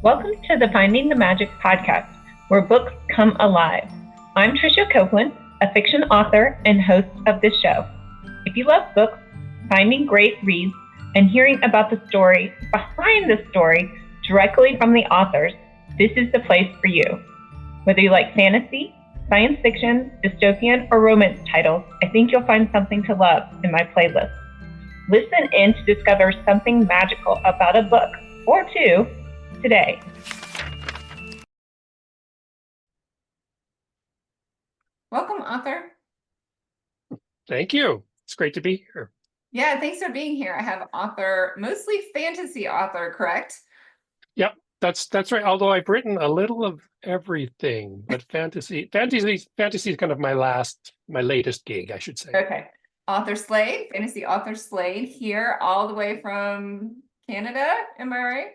Welcome to the Finding the Magic podcast, where books come alive. I'm Tricia Copeland, a fiction author and host of this show. If you love books, finding great reads, and hearing about the story behind the story directly from the authors, this is the place for you. Whether you like fantasy, science fiction, dystopian, or romance titles, I think you'll find something to love in my playlist. Listen in to discover something magical about a book or two today. Welcome, Arthur. Thank you. It's great to be here. Yeah, thanks for being here. I have author, mostly fantasy author, correct? Yep, that's right. Although I've written a little of everything, but fantasy is kind of my latest gig, I should say. Okay. Author Slade, fantasy author Slade here all the way from Canada, am I right?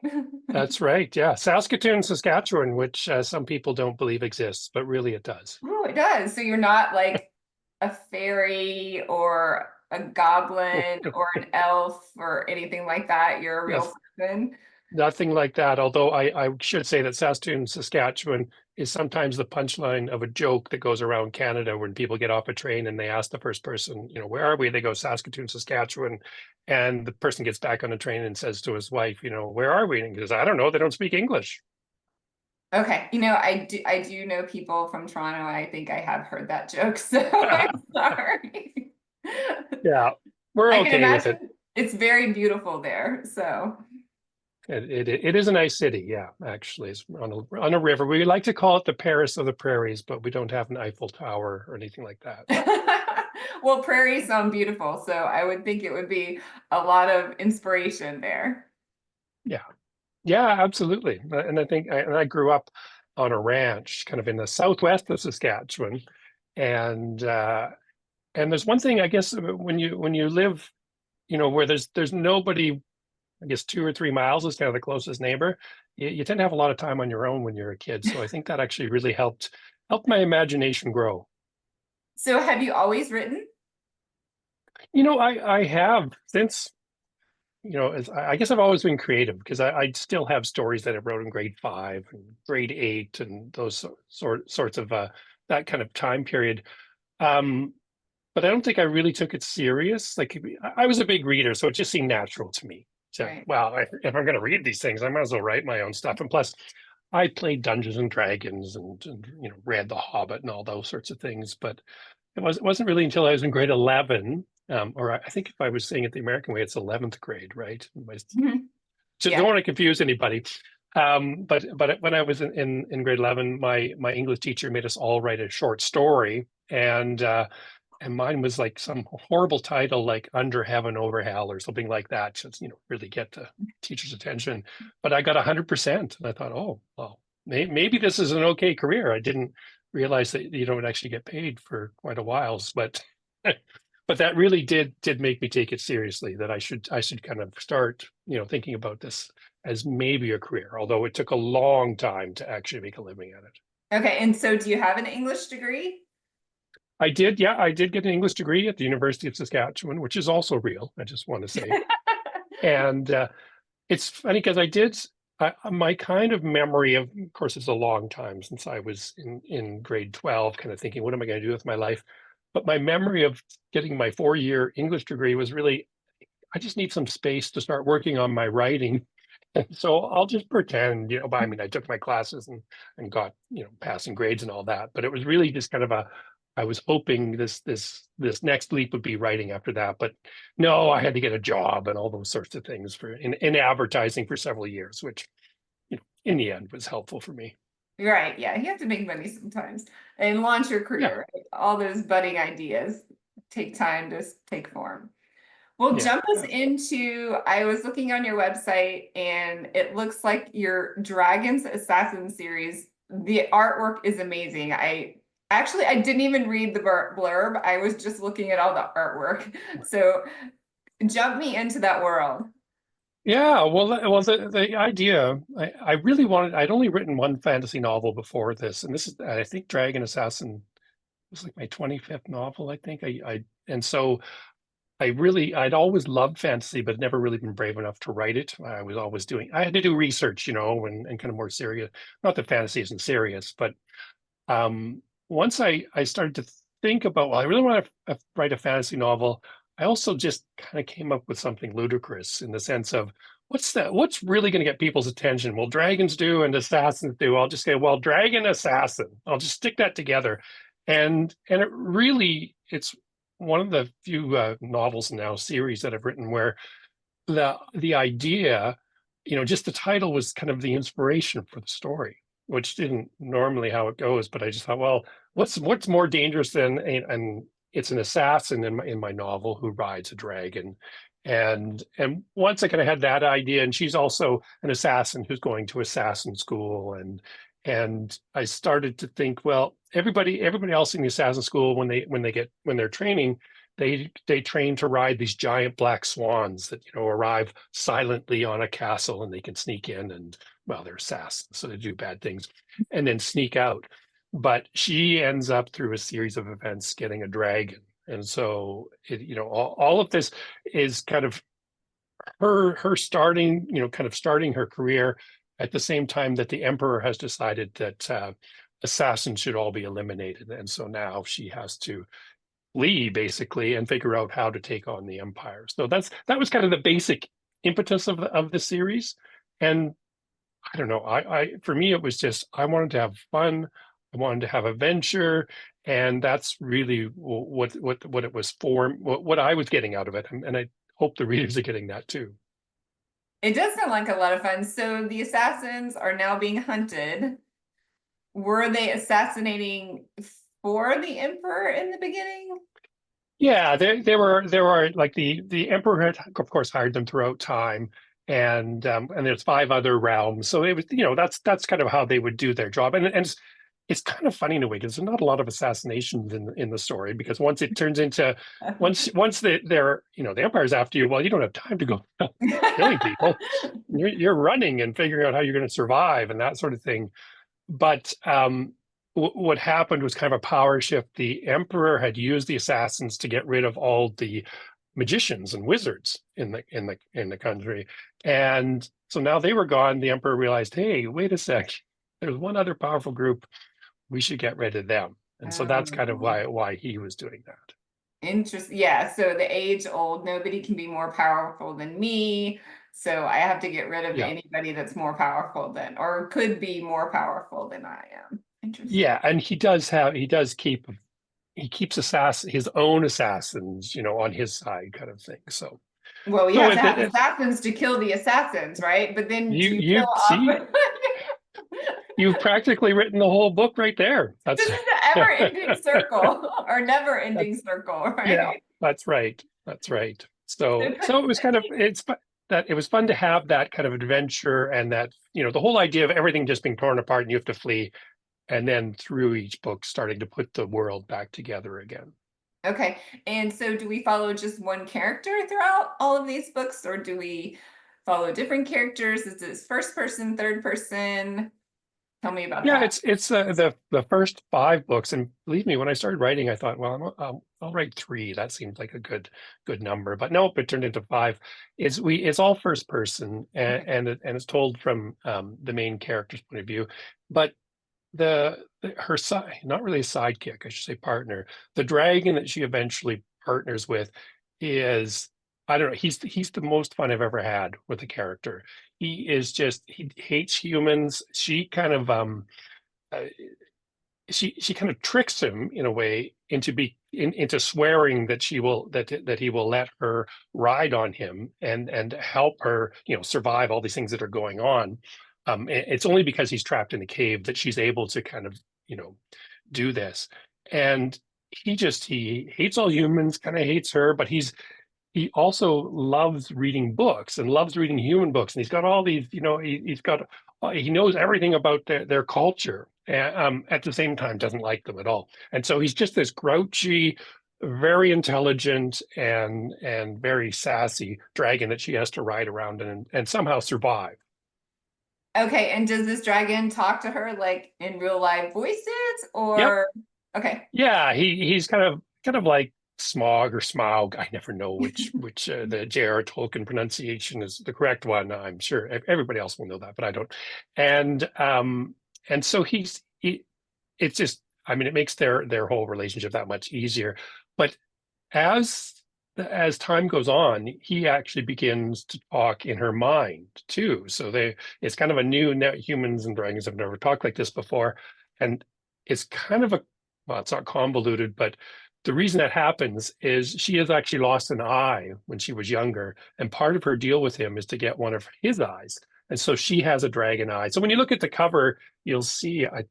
That's right. Yeah. Saskatoon, Saskatchewan, which some people don't believe exists, but really it does. Oh, it does. So you're not like a fairy or a goblin or an elf or anything like that. You're a real person. Nothing like that. Although I should say that Saskatoon, Saskatchewan is sometimes the punchline of a joke that goes around Canada when people get off a train and they ask the first person, where are we? They go Saskatoon, Saskatchewan. And the person gets back on the train and says to his wife, where are we? And he goes, I don't know. They don't speak English. Okay. I do know people from Toronto. I think I have heard that joke, so I'm sorry. Yeah, we're okay with it. It's very beautiful there, so. It is a nice city, yeah, actually. It's on a river. We like to call it the Paris of the prairies, but we don't have an Eiffel Tower or anything like that. Well, prairies sound beautiful, so I would think it would be a lot of inspiration there. Yeah, absolutely. And I think I grew up on a ranch kind of in the southwest of Saskatchewan. And there's one thing, I guess, when you live, where there's nobody, I guess 2 or 3 miles is kind of the closest neighbor. You tend to have a lot of time on your own when you're a kid. So I think that actually really helped my imagination grow. So have you always written? I have since, I guess I've always been creative because I still have stories that I wrote in grade 5 and grade 8 and those sorts of that kind of time period. But I don't think I really took it serious. Like I was a big reader, so it just seemed natural to me. So, Right. well, if I'm going to read these things, I might as well write my own stuff. And plus, I played Dungeons and Dragons and read The Hobbit and all those sorts of things. But it wasn't really until I was in grade 11, or I think if I was saying it the American way, it's 11th grade, right? So Yeah. don't want to confuse anybody. But when I was in grade 11, my English teacher made us all write a short story, and mine was like some horrible title like Under Heaven, Over Hell or something like that, just really get the teacher's attention. But I got 100%, and I thought, oh well, maybe this is an okay career. I didn't realize that you don't actually get paid for quite a while, but but that really did make me take it seriously, that I should kind of start thinking about this as maybe a career, although it took a long time to actually make a living at it. Okay, and so do you have an English degree? I did, yeah. I did get an English degree at the University of Saskatchewan, which is also real, I just want to say. And it's funny because my kind of memory of course, it's a long time since I was in grade 12, kind of thinking, what am I going to do with my life? But my memory of getting my 4-year English degree was really, I just need some space to start working on my writing. And so I'll just pretend, but I mean, I took my classes and got, passing grades and all that. But it was really just kind of I was hoping this next leap would be writing after that. But no, I had to get a job and all those sorts of things in advertising for several years, which, in the end was helpful for me. Right, yeah, you have to make money sometimes and launch your career. Right? All those budding ideas take time to take form. Well, jump us into, I was looking on your website and it looks like your Dragons Assassin series. The artwork is amazing. I didn't even read the blurb. I was just looking at all the artwork. So jump me into that world. Yeah, well, the idea, I really wanted, I'd only written one fantasy novel before this, and this is, I think Dragon Assassin was like my 25th novel, I think. And so I'd always loved fantasy, but never really been brave enough to write it. I had to do research, and kind of more serious. Not that fantasy isn't serious, but once I started to think about, well, I really want to write a fantasy novel. I also just kind of came up with something ludicrous in the sense of what's really going to get people's attention? Well, dragons do and assassins do. I'll just say, well, dragon assassin. I'll just stick that together. And it's one of the few novels now series that I've written where the idea, just the title was kind of the inspiration for the story, which didn't normally how it goes. But I just thought, well, what's more dangerous than and it's an assassin in my novel who rides a dragon. And once I kind of had that idea, and she's also an assassin who's going to assassin school, and I started to think, well, everybody else in the assassin school when they're training, they train to ride these giant black swans that arrive silently on a castle, and they can sneak in, and well, they're assassins, so they do bad things and then sneak out. But she ends up through a series of events getting a dragon, and so all of this is kind of her starting kind of starting her career at the same time that the emperor has decided that assassins should all be eliminated, and so now she has to flee basically and figure out how to take on the empire. So that was kind of the basic impetus of the series. And I don't know, I for me it was just I wanted to have fun, I wanted to have adventure, and that's really what it was for, what I was getting out of it, and I hope the readers are getting that too. It does sound like a lot of fun. So the assassins are now being hunted. Were they assassinating for the emperor in the beginning? Yeah, they were like the emperor had, of course, hired them throughout time, and there's 5 other realms. So it was, that's kind of how they would do their job, and it's kind of funny in a way because there's not a lot of assassinations in the story, because once it turns into once they're the empire's after you, well, you don't have time to go killing people. You're running and figuring out how you're going to survive and that sort of thing. But what happened was kind of a power shift. The emperor had used the assassins to get rid of all the magicians and wizards in the country, and so now they were gone. The emperor realized, hey, wait a sec, there's one other powerful group, we should get rid of them. And so that's kind of why he was doing that. Interesting. Yeah, so the age old, nobody can be more powerful than me, so I have to get rid of anybody that's more powerful than, or could be more powerful than I am. Interesting. Yeah, and he keeps his own assassins, on his side, kind of thing. So, well, we have to have assassins to kill the assassins, right? But then you see, you've practically written the whole book right there. This is the ever-ending circle, or never-ending circle, right? Yeah, that's right. That's right. So it was kind of it was fun to have that kind of adventure, and that the whole idea of everything just being torn apart and you have to flee. And then through each book, starting to put the world back together again. Okay. And so do we follow just one character throughout all of these books, or do we follow different characters? Is this first person, third person? Tell me about that. Yeah, it's the first 5 books. And believe me, when I started writing, I thought, well, I'll write 3. That seemed like a good number. But nope, it turned into 5. It's all first person, and it's told from the main character's point of view. But her side, not really a sidekick, I should say partner, the dragon that she eventually partners with is, I don't know, he's the most fun I've ever had with a character. He hates humans. She kind of she kind of tricks him in a way into swearing that he will let her ride on him and help her survive all these things that are going on. It's only because he's trapped in a cave that she's able to kind of do this. And he hates all humans, kind of hates her, but he also loves reading books and loves reading human books, and he's got all these he knows everything about their culture, and at the same time doesn't like them at all. And so he's just this grouchy, very intelligent and very sassy dragon that she has to ride around and somehow survive. Okay, and does this dragon talk to her like in real life voices, or Yep. okay? Yeah, he's kind of like Smog or Smaug. I never know which the J.R. Tolkien pronunciation is the correct one. I'm sure everybody else will know that, but I don't. And so it's just, I mean, it makes their whole relationship that much easier. But as time goes on, he actually begins to talk in her mind too. So it's kind of a new net. Humans and dragons have never talked like this before, and it's kind of well, it's not convoluted, but the reason that happens is she has actually lost an eye when she was younger, and part of her deal with him is to get one of his eyes, and so she has a dragon eye. So when you look at the cover, you'll see that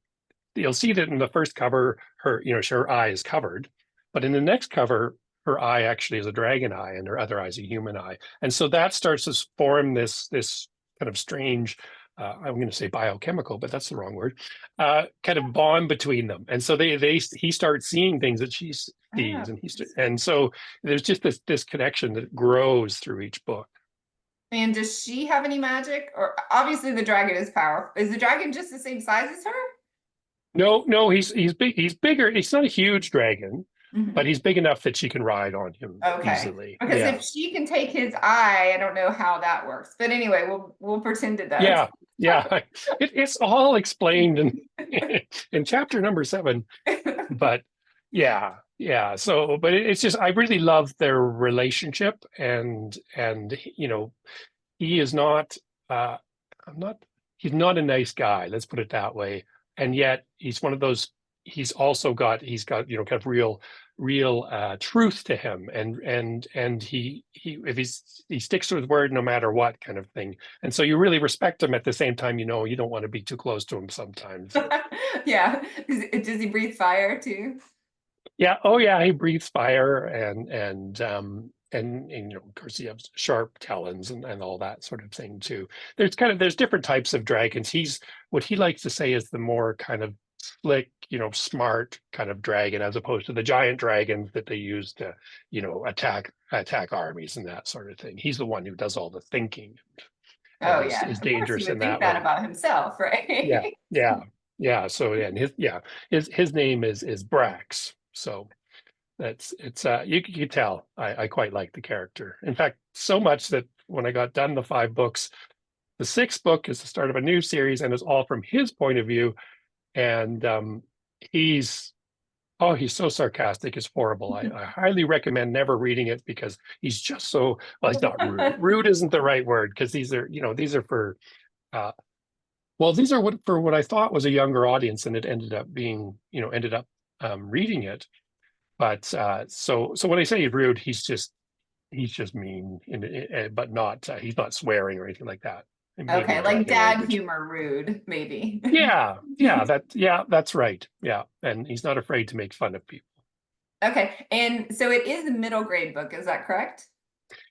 in the first cover, her eye is covered, but in the next cover, her eye actually is a dragon eye, and her other eye is a human eye, and so that starts to form this kind of strange. I'm going to say biochemical, but that's the wrong word. Kind of bond between them, and so he starts seeing things that she sees, and so there's just this connection that grows through each book. And does she have any magic? Or obviously the dragon is powerful. Is the dragon just the same size as her? No, he's big. He's bigger. He's not a huge dragon, but he's big enough that she can ride on him easily. Because if she can take his eye, I don't know how that works. But anyway, we'll pretend it does. Yeah. It's all explained in chapter number 7. But yeah. So, but it's just, I really love their relationship, and he is not. He's not a nice guy. Let's put it that way. And yet he's one of those. He's got kind of real truth to him, and he sticks to his word no matter what, kind of thing. And so you really respect him. At the same time, you don't want to be too close to him sometimes. Yeah. Does he breathe fire too? Yeah. Oh yeah, he breathes fire, and of course he has sharp talons and all that sort of thing too. There's different types of dragons. What he likes to say is the more kind of slick, smart kind of dragon, as opposed to the giant dragons that they use to, attack armies and that sort of thing. He's the one who does all the thinking. Is dangerous in that way. About himself, right? Yeah. So and his name is Brax. So you can tell I quite like the character. In fact, so much that when I got done the 5 books, the 6th book is the start of a new series, and it's all from his point of view. And he's so sarcastic, it's horrible. I highly recommend never reading it, because he's just so, well, he's not rude. Rude isn't the right word, because these are for what I thought was a younger audience, and it ended up being, reading it. But so when I say he's rude, he's just mean, but not he's not swearing or anything like that. Okay, like dad humor, rude, maybe. Yeah, that's right. Yeah, and he's not afraid to make fun of people. Okay, and so it is a middle grade book, is that correct?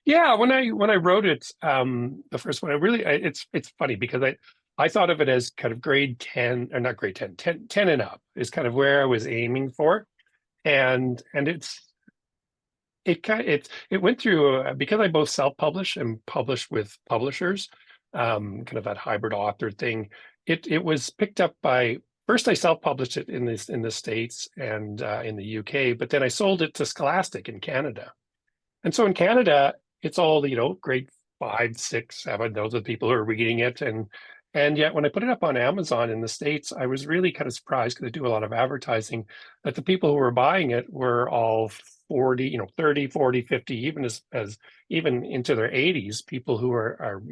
Yeah, when I wrote it, the first one, it's funny, because I thought of it as kind of grade 10, or not grade 10, 10 and up is kind of where I was aiming for. And it went through, because I both self-publish and publish with publishers, kind of that hybrid author thing. It was picked up by, first I self-published it in the States and in the UK, but then I sold it to Scholastic in Canada. And so in Canada, it's all, grade 5, 6, 7, those are the people who are reading it. And yet when I put it up on Amazon in the States, I was really kind of surprised, because I do a lot of advertising, that the people who were buying it were all 40, 30, 40, 50, even into their 80s, people who are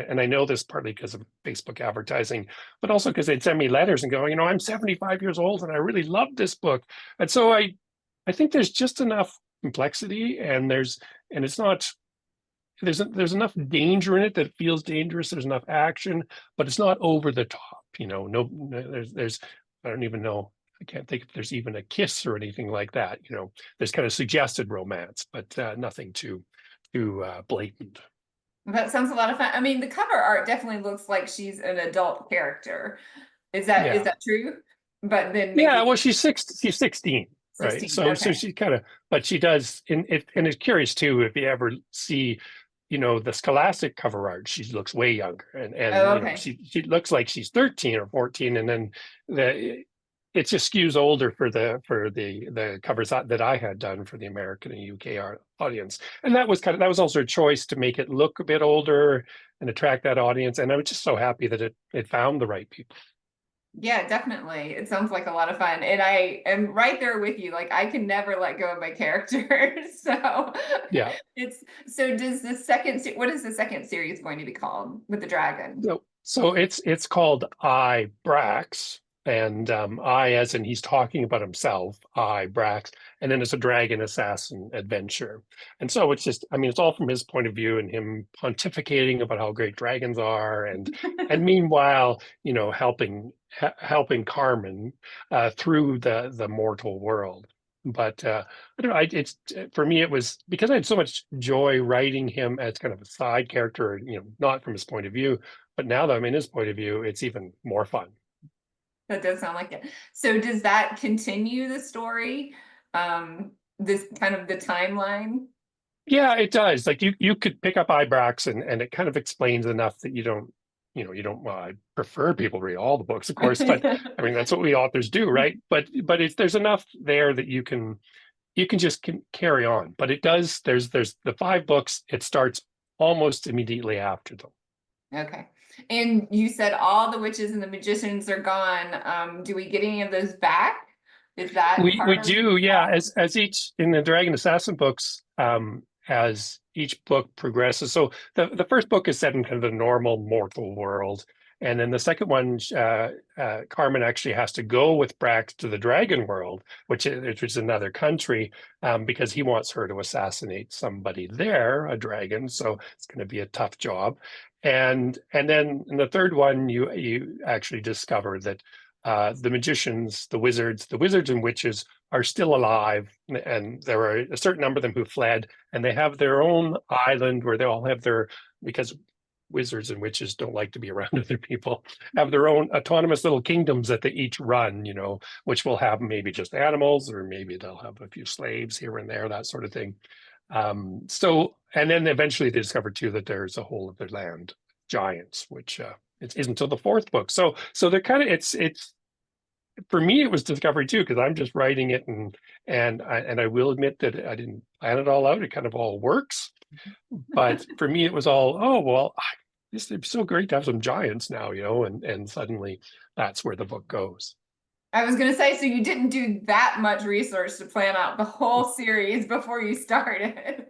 and I know this partly because of Facebook advertising, but also because they'd send me letters and go, I'm 75 years old and I really love this book. And so I think there's just enough complexity, and it's not, there's enough danger in it that it feels dangerous. There's enough action, but it's not over the top. There's I don't even know. I can't think if there's even a kiss or anything like that. There's kind of suggested romance, but nothing too blatant. That sounds a lot of fun. I mean, the cover art definitely looks like she's an adult character. Is that true? But then well, she's 16. Right. So she kind of, but she does, and it's curious too, if you ever see, the Scholastic cover art, she looks way younger, and she looks like she's 13 or 14, and then it just skews older for the covers that I had done for the American and UK audience, and that was also a choice to make it look a bit older and attract that audience. And I was just so happy that it found the right people. Yeah, definitely. It sounds like a lot of fun. And I am right there with you. Like I can never let go of my characters. So Yeah. does what is the second series going to be called with the dragon? So it's called I Brax, and I as in he's talking about himself, I Brax, and then it's a dragon assassin adventure. And so it's just, I mean, it's all from his point of view and him pontificating about how great dragons are, and meanwhile, helping Carmen through the mortal world. But I don't know. It's for me, it was because I had so much joy writing him as kind of a side character, not from his point of view. But now that I'm in his point of view, it's even more fun. That does sound like it. So does that continue the story? This kind of the timeline? Yeah, it does. Like you could pick up Ibrax and it kind of explains enough that you don't, well, I prefer people read all the books, of course, but I mean, that's what we authors do, right? But there's enough there that you can just carry on. But it does, there's the 5 books, it starts almost immediately after them. Okay. And you said all the witches and the magicians are gone. Do we get any of those back? Is that we do, yeah. As each in the Dragon Assassin books, as each book progresses. So the first book is set in kind of the normal mortal world, and then the second one, Carmen actually has to go with Brax to the dragon world, which is another country, because he wants her to assassinate somebody there, a dragon. So it's going to be a tough job. And then in the third one, you actually discover that the magicians, the wizards and witches are still alive, and there are a certain number of them who fled, and they have their own island where they all have because wizards and witches don't like to be around other people, have their own autonomous little kingdoms that they each run, which will have maybe just animals, or maybe they'll have a few slaves here and there, that sort of thing. And then eventually they discover too that there's a whole other land, giants, which it isn't until the 4th book. So they're kind of, it's for me, it was discovery too, because I'm just writing it, and I will admit that I didn't plan it all out. It kind of all works, but for me, it was all, oh well, it'd be so great to have some giants now, and suddenly that's where the book goes. I was going to say, so you didn't do that much research to plan out the whole series before you started.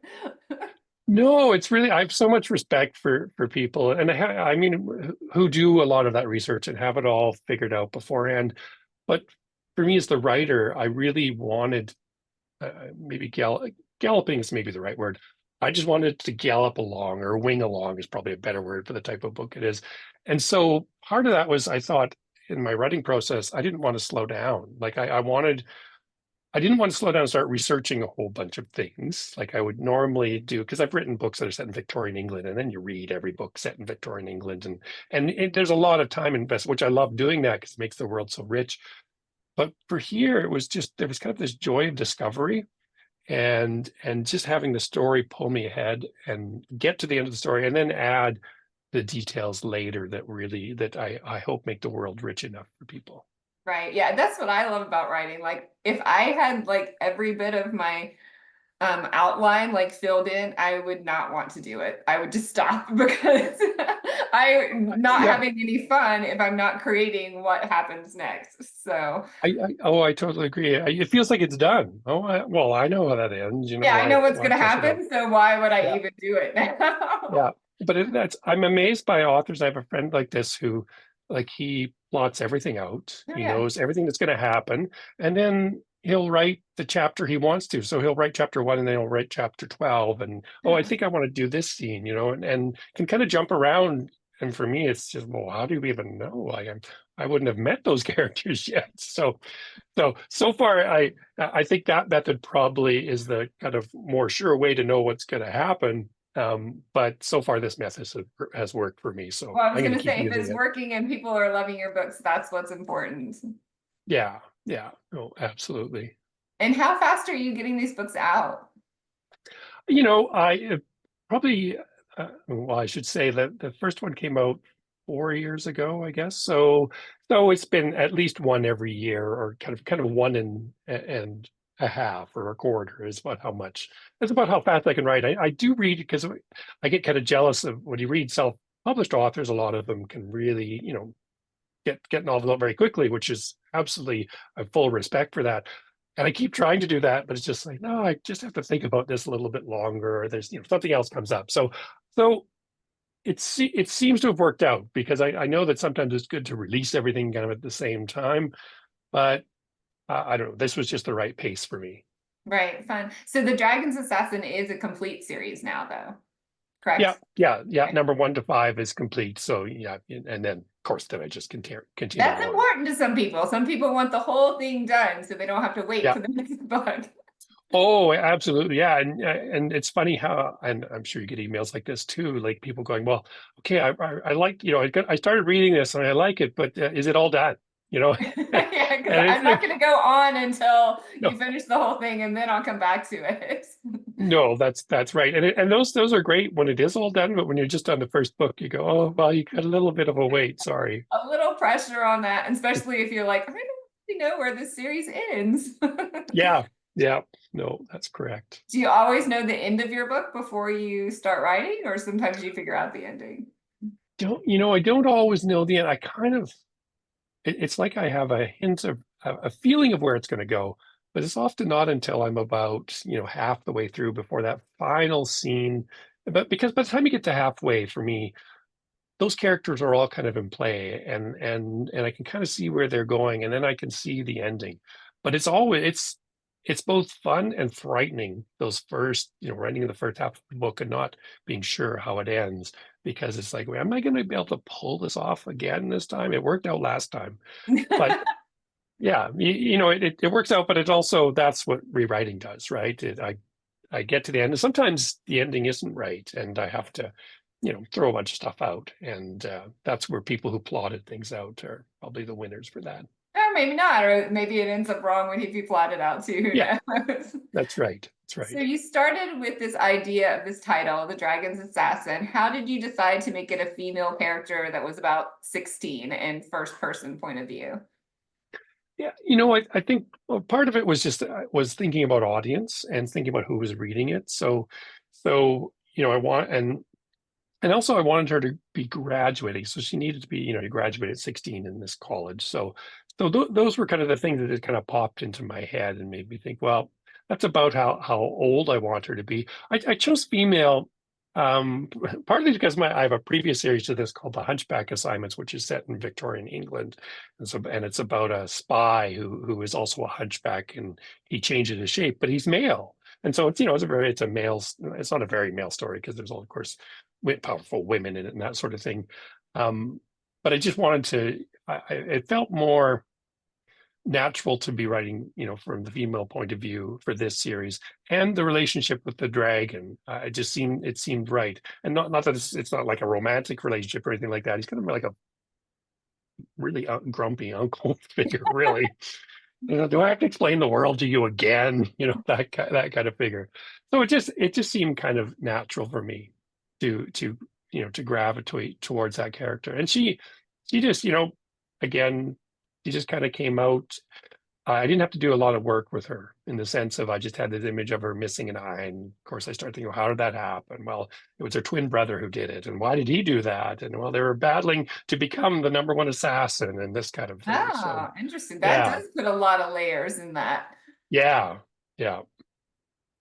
No, it's really, I have so much respect for people, and I mean, who do a lot of that research and have it all figured out beforehand. But for me as the writer, I really wanted, maybe galloping is maybe the right word. I just wanted to gallop along, or wing along is probably a better word for the type of book it is. And so part of that was, I thought in my writing process, I didn't want to slow down. Like I didn't want to slow down and start researching a whole bunch of things like I would normally do, because I've written books that are set in Victorian England, and then you read every book set in Victorian England, and there's a lot of time invested, which I love doing that because it makes the world so rich. But for here, it was just, there was kind of this joy of discovery, and just having the story pull me ahead and get to the end of the story, and then add the details later that I hope make the world rich enough for people. Right. Yeah, that's what I love about writing. Like if I had like every bit of my outline like filled in, I would not want to do it. I would just stop because I'm not having any fun if I'm not creating what happens next. So I totally agree. It feels like it's done. Well, I know how that ends. Yeah, I know what's going to happen. So why would I even do it now? Yeah, but I'm amazed by authors. I have a friend like this who, like, he plots everything out. He knows everything that's going to happen, and then he'll write the chapter he wants to. So he'll write chapter 1, and then he'll write chapter 12. And I think I want to do this scene, and can kind of jump around. And for me, it's just, well, how do we even know? I wouldn't have met those characters yet. So far, I think that method probably is the kind of more sure way to know what's going to happen. But so far this method has worked for me. So well, I was going to say, if it's working and people are loving your books, that's what's important. Yeah. Oh, absolutely. And how fast are you getting these books out? I probably, well, I should say that the first one came out 4 years ago, I guess. So it's been at least one every year, or kind of one and a half or a quarter is about how much. That's about how fast I can write. I do read because I get kind of jealous of when you read self-published authors. A lot of them can really, get novels out very quickly, which is absolutely, I have full respect for that. And I keep trying to do that, but it's just like, no, I just have to think about this a little bit longer. Or there's, something else comes up. So it seems to have worked out, because I know that sometimes it's good to release everything kind of at the same time, but I don't know. This was just the right pace for me. Right, fun. So the Dragon's Assassin is a complete series now, though, correct? Yeah. Okay. Number 1 to 5 is complete. So yeah, and then of course then I just continue. That's On. important to some people. Some people want the whole thing done so they don't have to wait Yeah. for the next book. Oh, absolutely. Yeah. And it's funny how, and I'm sure you get emails like this too, like people going, well, okay, I like, I started reading this and I like it, but is it all done? Yeah, because I'm not going to go on until you finish the whole thing, and then I'll come back to it. No, that's right. And those are great when it is all done, but when you're just on the first book, you go, oh, well, you got a little bit of a wait. Sorry. A little pressure on that, especially if you're like, I don't really know where this series ends. Yeah. No, that's correct. Do you always know the end of your book before you start writing, or sometimes you figure out the ending? I don't always know the end. I kind of, it's like I have a hint of a feeling of where it's going to go, but it's often not until I'm about, half the way through before that final scene. But because by the time you get to halfway, for me, those characters are all kind of in play, and I can kind of see where they're going, and then I can see the ending. But it's both fun and frightening, those first, writing the first half of the book and not being sure how it ends, because it's like, am I going to be able to pull this off again this time? It worked out last time, but yeah, it works out, but it also, that's what rewriting does, right? I get to the end, and sometimes the ending isn't right, and I have to, throw a bunch of stuff out, and that's where people who plotted things out are probably the winners for that. Or maybe not, or maybe it ends up wrong when you plot it out too. Yeah, that's right. So you started with this idea of this title, The Dragon's Assassin. How did you decide to make it a female character that was about 16 and first person point of view? Yeah, I think part of it was just was thinking about audience and thinking about who was reading it. So I want, and also I wanted her to be graduating, so she needed to be, to graduate at 16 in this college. So those were kind of the things that just kind of popped into my head and made me think, well, that's about how old I want her to be. I chose female, partly because I have a previous series to this called The Hunchback Assignments, which is set in Victorian England, and it's about a spy who is also a hunchback, and he changes his shape, but he's male. And so it's a male, it's not a very male story, because there's all, of course, powerful women in it and that sort of thing. But I just wanted to, it felt more natural to be writing, from the female point of view for this series, and the relationship with the dragon. It seemed right, and not that it's not like a romantic relationship or anything like that. He's kind of like a really grumpy uncle figure, really. Do I have to explain the world to you again? That kind of figure. So it just seemed kind of natural for me to gravitate towards that character. And she just, again, she just kind of came out. I didn't have to do a lot of work with her, in the sense of I just had this image of her missing an eye. And of course I started thinking, well, how did that happen? Well, it was her twin brother who did it. And why did he do that? And well, they were battling to become the number one assassin and this kind of thing. Oh, interesting. That does put a lot of layers in that. Yeah.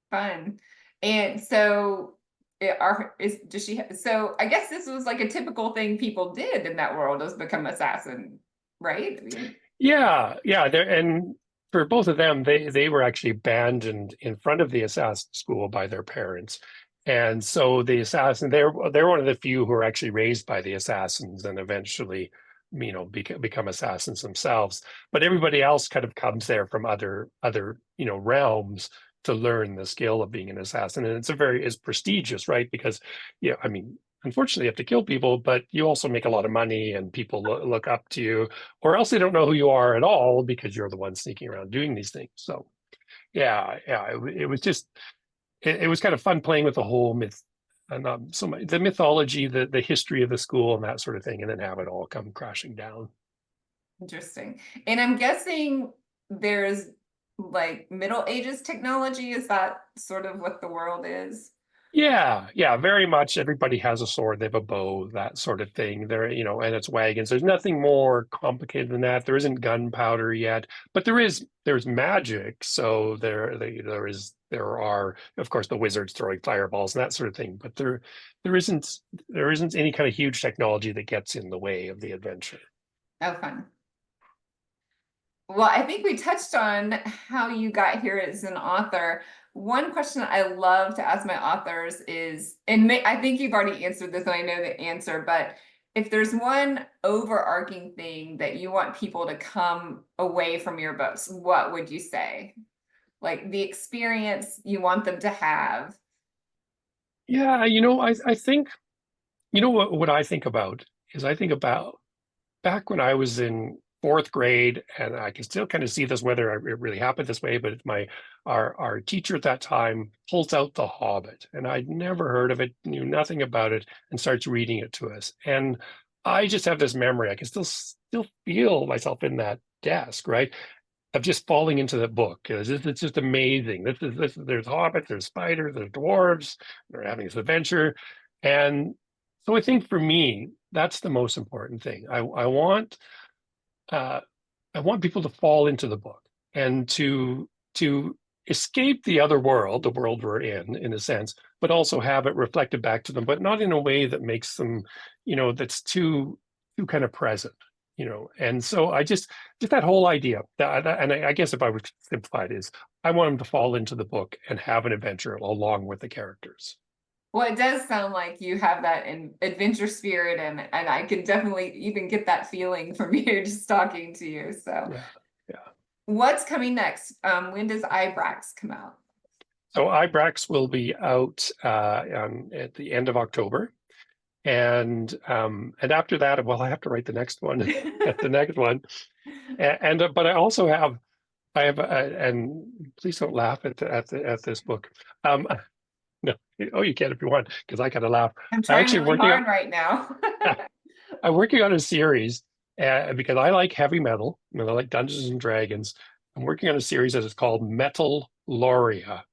Fun. And so so I guess this was like a typical thing people did in that world, was become assassin, right? Yeah. And for both of them, they were actually abandoned in front of the assassin school by their parents. And so the assassin, they're one of the few who are actually raised by the assassins and eventually, become assassins themselves. But everybody else kind of comes there from other realms to learn the skill of being an assassin. And it's prestigious, right? Because, unfortunately, you have to kill people, but you also make a lot of money, and people look up to you, or else they don't know who you are at all, because you're the one sneaking around doing these things. So it was just, it was kind of fun playing with the whole the mythology, the history of the school and that sort of thing, and then have it all come crashing down. Interesting. And I'm guessing there's like Middle Ages technology. Is that sort of what the world is? Yeah, very much. Everybody has a sword, they have a bow, that sort of thing. There, and it's wagons. There's nothing more complicated than that. There isn't gunpowder yet, but there's magic. So there are, of course, the wizards throwing fireballs and that sort of thing. But there isn't any kind of huge technology that gets in the way of the adventure. Oh, fun. Well, I think we touched on how you got here as an author. One question I love to ask my authors is, and I think you've already answered this and I know the answer, but if there's one overarching thing that you want people to come away from your books, what would you say? Like the experience you want them to have? Yeah, I think, what I think about is I think about back when I was in fourth grade, and I can still kind of see this, whether it really happened this way, but our teacher at that time pulls out The Hobbit, and I'd never heard of it, knew nothing about it, and starts reading it to us. And I just have this memory. I can still feel myself in that desk, right? Of just falling into the book. It's just amazing. There's hobbits, there's spiders, there's dwarves, they're having this adventure. And so I think for me, that's the most important thing. I want people to fall into the book and to escape the other world, the world we're in a sense, but also have it reflected back to them, but not in a way that makes them, that's too kind of present, And so I just that whole idea and I guess if I would simplify it is, I want them to fall into the book and have an adventure along with the characters. Well, it does sound like you have that adventure spirit, and I can definitely even get that feeling from you just talking to you. So yeah. What's coming next? When does Ibrax come out? So Ibrax will be out at the end of October. And after that, well, I have to write the next one at the next one. But I also have, and please don't laugh at this book. No, oh, you can if you want, because I gotta laugh. I'm trying really hard right now. I'm working on a series because I like heavy metal and I like Dungeons and Dragons. I'm working on a series that is called Metal Loria,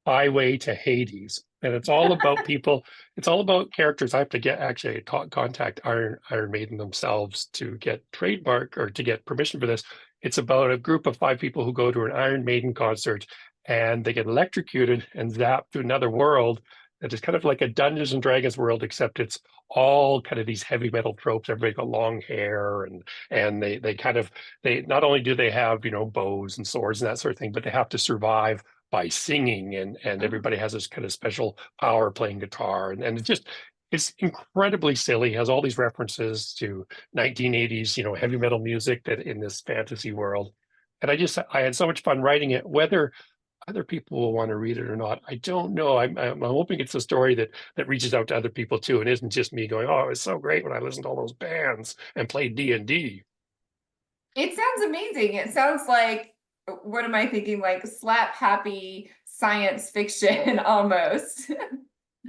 Highway to Hades. And it's all about people. It's all about characters. I have to contact Iron Maiden themselves to get trademark or to get permission for this. It's about a group of 5 people who go to an Iron Maiden concert and they get electrocuted and zapped to another world that is kind of like a Dungeons and Dragons world, except it's all kind of these heavy metal tropes. Everybody got long hair and they not only do they have, bows and swords and that sort of thing, but they have to survive by singing and everybody has this kind of special power playing guitar and it's incredibly silly. It has all these references to 1980s heavy metal music that in this fantasy world, and I had so much fun writing it. Whether other people will want to read it or not, I don't know. I'm hoping it's a story that reaches out to other people too, and isn't just me going, oh, it was so great when I listened to all those bands and played D&D. It sounds amazing. It sounds like, what am I thinking? Like slap happy science fiction almost.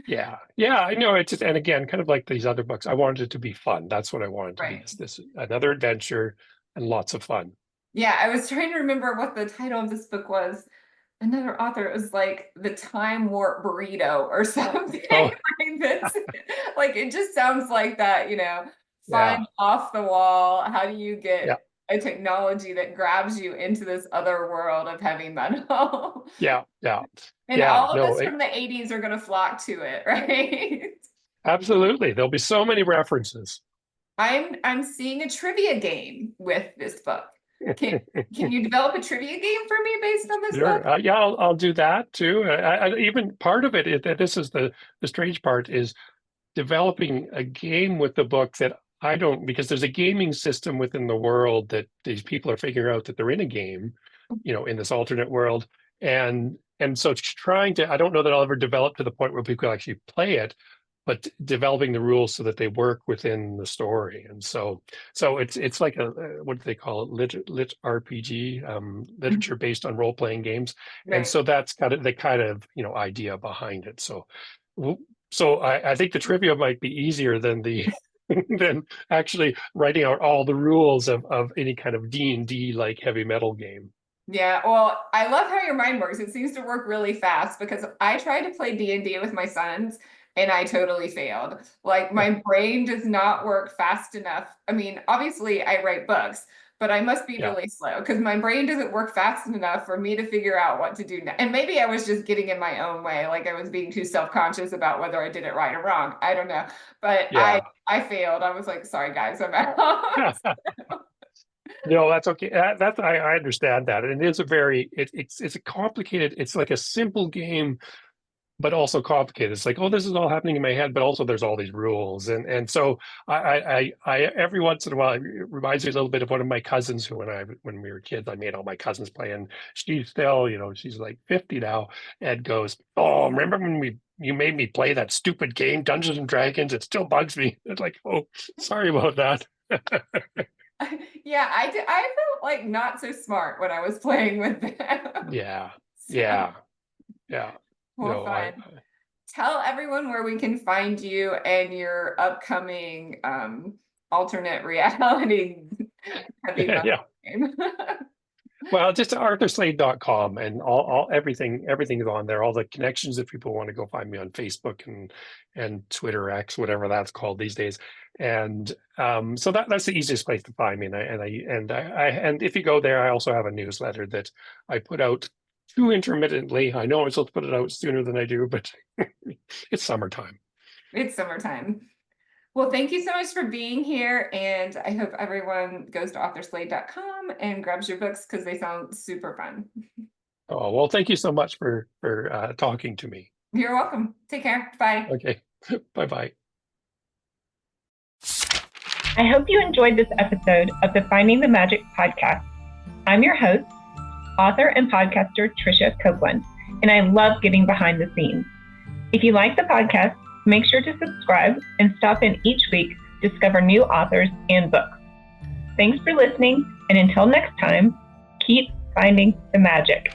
Yeah, I know. It's just, and again, kind of like these other books, I wanted it to be fun. That's what I wanted to be. This another adventure and lots of fun. Yeah, I was trying to remember what the title of this book was. Another author, it was like the Time Warp Burrito or something. Oh. Like it just sounds like that, fun, off the wall. How do you get a technology that grabs you into this other world of heavy metal? Yeah. And all of us from the 80s are going to flock to it, right? Absolutely. There'll be so many references. I'm seeing a trivia game with this book. Can you develop a trivia game for me based on this book? Yeah, I'll do that too. Even part of it, this is the strange part, is developing a game with the book that I don't, because there's a gaming system within the world that these people are figuring out that they're in a game, in this alternate world. And so I don't know that I'll ever develop to the point where people actually play it, but developing the rules so that they work within the story. And so it's like what do they call it? Lit RPG, literature based on role-playing games. Right. And so that's kind of the idea behind it. So So I think the trivia might be easier than the than actually writing out all the rules of any kind of D&D like heavy metal game. Yeah, well, I love how your mind works. It seems to work really fast because I tried to play D&D with my sons and I totally failed. Like my brain does not work fast enough. I mean, obviously I write books, but I must be Yeah. really slow because my brain doesn't work fast enough for me to figure out what to do now. And maybe I was just getting in my own way, like I was being too self-conscious about whether I did it right or wrong. I don't know. But Yeah. I failed. I was like, sorry guys, I'm out. No, that's okay. That's I understand that. And it is a very it's a complicated, it's like a simple game, but also complicated. It's like, oh, this is all happening in my head, but also there's all these rules. And so I every once in a while, it reminds me a little bit of one of my cousins who when we were kids, I made all my cousins play, and she's still, she's like 50 now, and goes, oh, remember when you made me play that stupid game, Dungeons and Dragons? It still bugs me. It's like, oh, sorry about that. Yeah, I felt like not so smart when I was playing with them. Yeah. So, Yeah. well, fine. Tell everyone where we can find you and your upcoming alternate reality heavy metal game. Well, just arthurslade.com, and all everything is on there. All the connections, if people want to go find me on Facebook and Twitter, X, whatever that's called these days. And so that's the easiest place to find me. And if you go there, I also have a newsletter that I put out too intermittently. I know I'm supposed to put it out sooner than I do, but it's summertime. It's summertime. Well, thank you so much for being here, and I hope everyone goes to authorslade.com and grabs your books because they sound super fun. Oh, well, thank you so much for talking to me. You're welcome. Take care. Bye. Okay. Bye-bye. I hope you enjoyed this episode of the Finding the Magic podcast. I'm your host, author and podcaster Tricia Copeland, and I love getting behind the scenes. If you like the podcast, make sure to subscribe and stop in each week to discover new authors and books. Thanks for listening, and until next time, keep finding the magic.